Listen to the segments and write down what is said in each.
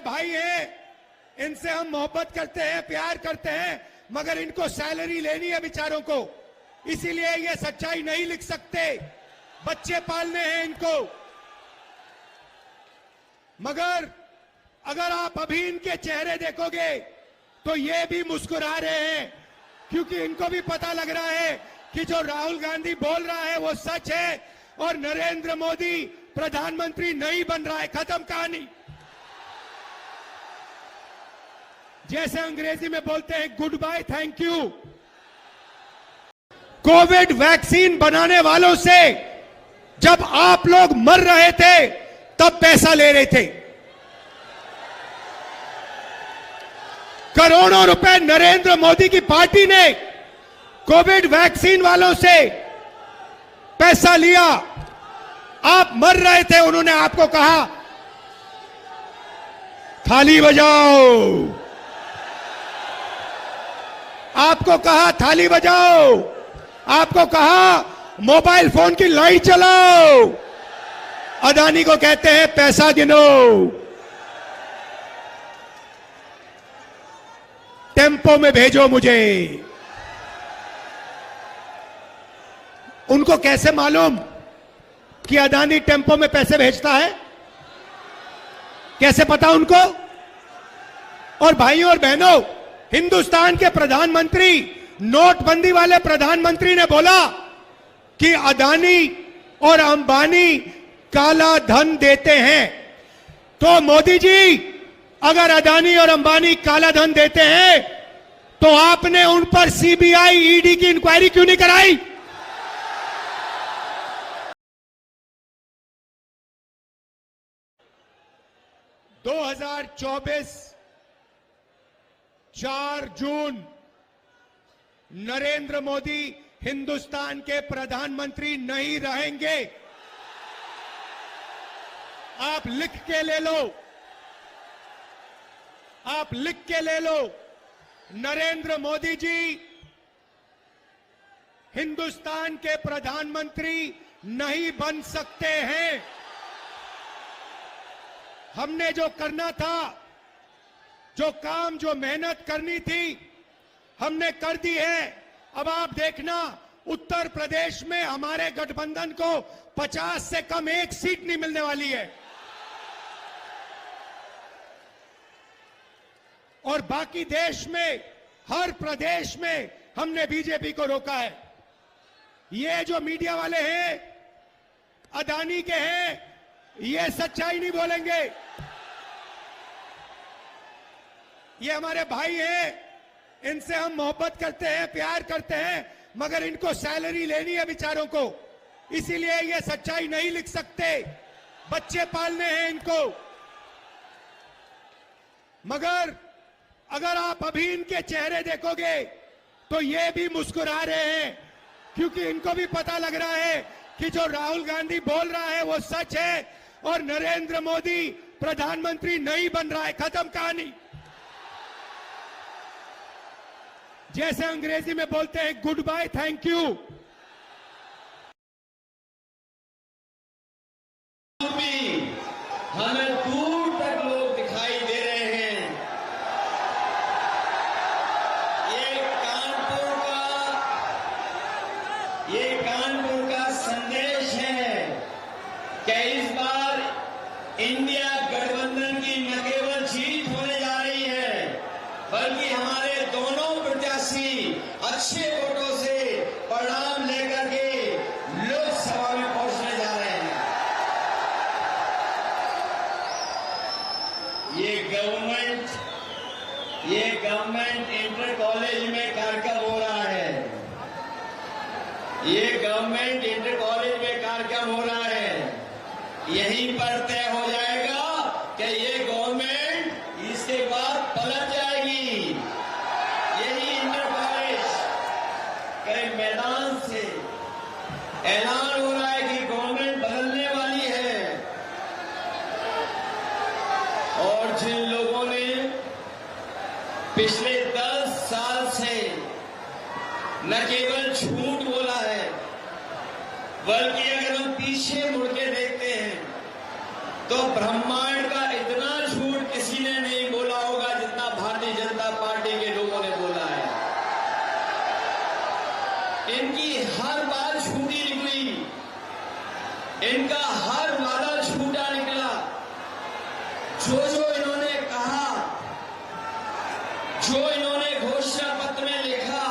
भाई हैं, इनसे हम मोहब्बत करते हैं, प्यार करते हैं, मगर इनको सैलरी लेनी है बेचारों को, इसीलिए ये सच्चाई नहीं लिख सकते। बच्चे पालने हैं इनको। मगर अगर आप अभी इनके चेहरे देखोगे तो ये भी मुस्कुरा रहे हैं, क्योंकि इनको भी पता लग रहा है कि जो राहुल गांधी बोल रहा है वो सच है और नरेंद्र मोदी प्रधानमंत्री नहीं बन रहा है। खत्म कहानी। जैसे अंग्रेजी में बोलते हैं good bye, thank you. Covid vaccine बनाने वालों से जब आप लोग मर रहे थे तब पैसा ले रहे थे। करोड़ों रुपए नरेंद्र मोदी की पार्टी ने कोविड वैक्सीन वालों से पैसा लिया। आप मर रहे थे, उन्होंने आपको कहा थाली बजाओ, आपको कहा थाली बजाओ, आपको कहा मोबाइल फोन की लाइट चलाओ। अदानी को कहते हैं पैसा गिनो, टेम्पो में भेजो मुझे। उनको कैसे मालूम कि अदानी टेम्पो में पैसे भेजता है? कैसे पता उनको? और भाइयों और बहनों, हिंदुस्तान के प्रधानमंत्री, नोटबंदी वाले प्रधानमंत्री ने बोला कि अदानी और अंबानी काला धन देते हैं। तो मोदी जी, अगर अदानी और अंबानी काला धन देते हैं तो आपने उन पर सीबीआई, ईडी की इंक्वायरी क्यों नहीं कराई? (2024) 4 जून नरेंद्र मोदी हिंदुस्तान के प्रधानमंत्री नहीं रहेंगे। आप लिख के ले लो, आप लिख के ले लो। नरेंद्र मोदी जी हिंदुस्तान के प्रधानमंत्री नहीं बन सकते हैं। हमने जो करना था, जो काम, जो मेहनत करनी थी, हमने कर दी है। अब आप देखना, उत्तर प्रदेश में हमारे गठबंधन को 50 से कम एक सीट नहीं मिलने वाली है। और बाकी देश में, हर प्रदेश में हमने बीजेपी को रोका है। ये जो मीडिया वाले हैं, अदानी के हैं, ये सच्चाई नहीं बोलेंगे। ये हमारे भाई हैं, इनसे हम मोहब्बत करते हैं, प्यार करते हैं, मगर इनको सैलरी लेनी है बेचारों को, इसीलिए ये सच्चाई नहीं लिख सकते। बच्चे पालने हैं इनको। मगर अगर आप अभी इनके चेहरे देखोगे तो ये भी मुस्कुरा रहे हैं, क्योंकि इनको भी पता लग रहा है कि जो राहुल गांधी बोल रहा है वो सच है और नरेंद्र मोदी प्रधानमंत्री नहीं बन रहा है। खत्म कहानी। जैसे अंग्रेजी में बोलते हैं गुड बाय, थैंक यू। हमें दूर तक लोग दिखाई दे रहे हैं। ये कानपुर का संदेश है कि इस बार इंडिया गठबंधन की न केवल जीत होने जा रही है, बल्कि हमारे दोनों प्रत्याशी अच्छे वोटों से परिणाम लेकर के लोकसभा में पहुंचने जा रहे हैं। ये गवर्नमेंट इंटर कॉलेज में कार्यक्रम हो रहा है। ये गवर्नमेंट इंटर कॉलेज में कार्यक्रम हो रहा है। यहीं पर तय हो जाएगा कि ये गवर्नमेंट इसके बाद पलट जाएगी। यही इंटर कॉलेज के मैदान से ऐलान हो रहा है कि गवर्नमेंट बदलने वाली है। और जिन लोगों ने पिछले 10 साल से न केवल झूठ बोला है, बल्कि अगर हम पीछे मुड़ के देखते हैं तो ब्रह्मांड का इतना झूठ किसी ने पार्टी के लोगों ने बोला है। इनकी हर बात झूठी निकली, इनका हर वादा झूठा निकला। जो इन्होंने कहा, जो इन्होंने घोषणा पत्र में लिखा,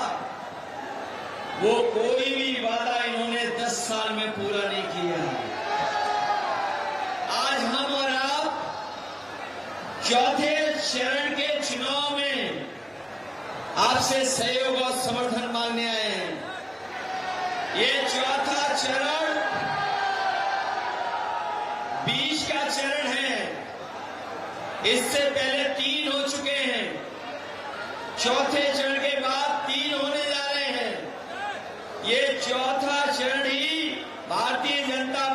वो कोई भी वादा इन्होंने 10 साल में पूरा नहीं किया। आज हम और आप चौथे चरण के चुनाव में आपसे सहयोग और समर्थन मांगने आए हैं। ये चौथा चरण बीच का चरण है। इससे पहले 3 हो चुके हैं, चौथे चरण के बाद 3 होने जा रहे हैं। ये चौथा चरण ही भारतीय जनता